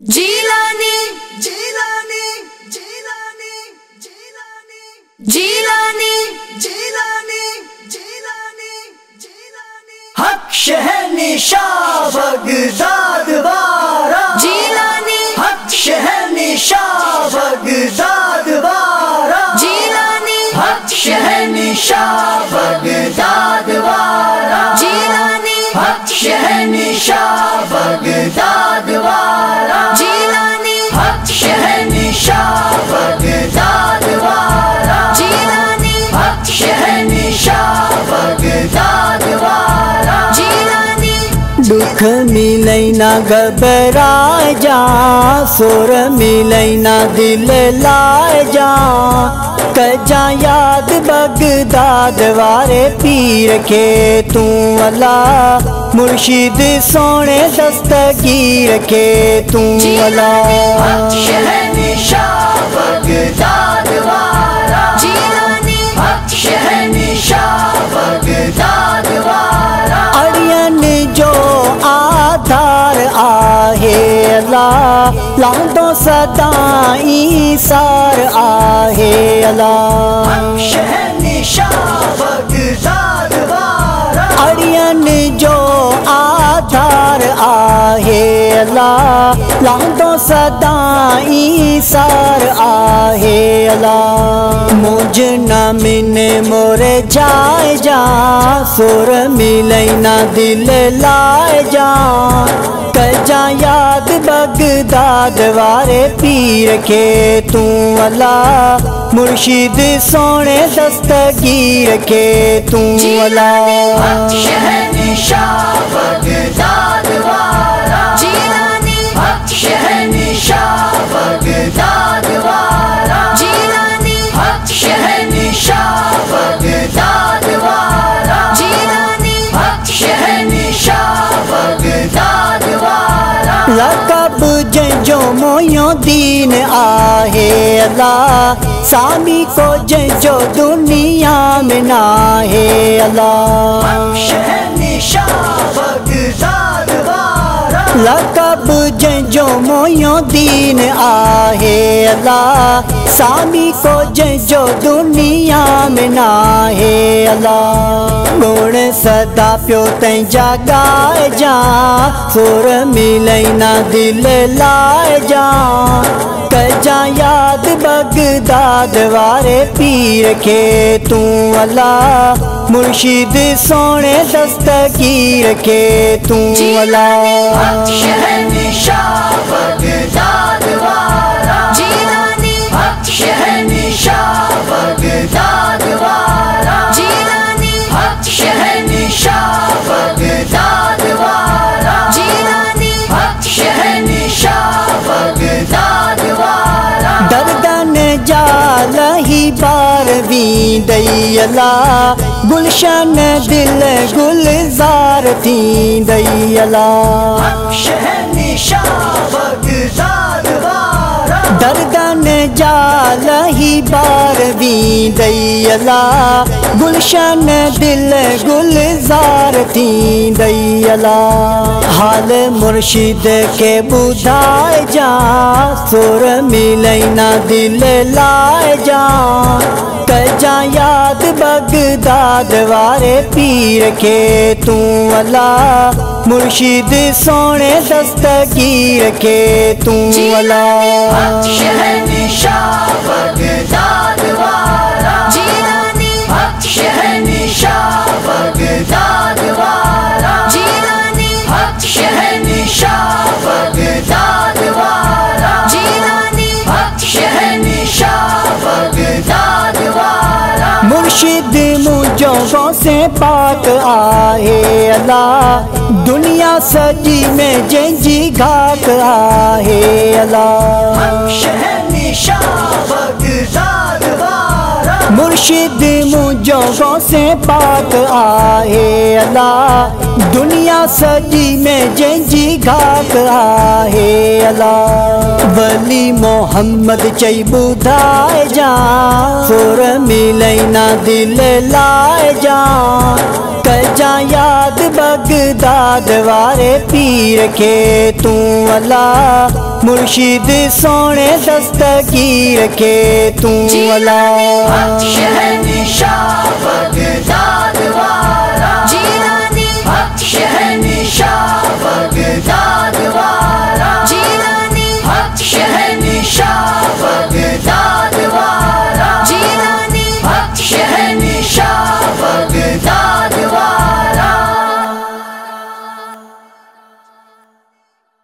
जीलानी जीलानी जीलानी जीलानी जीलानी जीलानी जीलानी जीलानी हक शहर निशाह बगदाद वारा जीलानी हक शहर निशाह बगदाद वारा जीलानी हक शहर निशाह बगदाद वारा जीलानी हक शहर निशाह बगदाद वारा जीलानी हक शहर निशाह बगदाद वारा जीलानी हक शहर निशाह बगदाद वारा जीलानी दुख मिलई ना घबराए जा, सुर मिलई ना दिल लाए जा, कजा याद बगदाद वारे पीर के तू अल्लाह, मुर्शिद सोने दस्तगीर के तू अल्लाह। हक शहर निशाह बगदाद वारा जीलानी हक शहर निशाह बगदाद वारा अड़ियन जो आधार आहे अल्लाह, लांदो सदाई सार आहे अल्लाह। हक शहर निशाह बगदाद वारा अड़ियन जो आधार आहे अल्लाह, लांदो सदाई सार आहे अल्लाह। मुझ न मिने मोरे जाए जा, सुर मिलई ना दिल लाए जा, कजा याद बगदाद वारे पीर के तू अल्लाह, मुर्शिद सोने दस्तगीर के तू अल्लाह। हक शहर निशाह बगदाद वारा जीलानी हक शहर निशाह बगदाद वारा जीलानी हक शहर निशाह बगदाद वारा जीलानी हक शहर निशाह बगदाद वारा लक़ब जंहिंजो मोयो दीन आहे अल्लाह, सामी को जंहिंजो दुनिया में नाहे अल्लाह। हक शहर निशाह बगदाद वारा लक़ब जंहिंजो मोयो दीन आहे अल्लाह, सामी को जंहिंजो दुनिया में नाहे अल्लाह। गुण सदा पियो तंहिंजा ॻाए जा, सुर मिलई ना दिल लाए जा, कजा याद बगदाद वारे पीर के तू अल्लाह, मुर्शिद सोने दस्तगीर के तू अल्लाह। हक शहर निशाह बगदाद वारा जीलानी हक शहर निशाह बगदाद वारा जीलानी हक शहर निशाह बगदाद वारा जीलानी हक शहर निशाह बगदाद वारा दर्दन जाल ही बार वींदई अल्लाह, गुलशन दिल गुलजार थींदई अल्लाह। हक शहर निशाह बगदाद वारा दर्दन जाल ही बार वींदई अल्लाह, गुलशन दिल गुलजार थींदई अल्लाह। हाल मुर्शिद के ॿुधाए जा, सुर मिलई ना दिल लाए जा, कजा याद बगदाद वारे पीर के तू अल्लाह, मुर्शिद सोने दस्तगीर के तू अल्लाह। हक शहर निशाह बगदाद वारा जीलानी हक शहर निशाह बगदाद वारा जीलानी हक शहर निशाह बगदाद वारा जीलानी हक शहर निशाह बगदाद वारा मुर्शिद मुझो से पाक आहे अल्लाह, दुनिया सजी में जंहिंजी घाक आहे अल्लाह। हक शहर निशाह बगदाद वारा मुर्शिद मुझो से पाक आहे अल्लाह, दुनिया सजी में जंहिंजी घाक आहे अल्लाह। वली मोहम्मद चई ॿुधाए जा, सुर मिलई ना दिल लाए जा, कजा याद बगदाद वारे पीर के तू अल्लाह, मुर्शिद सोने दस्तगीर के तू अल्लाह।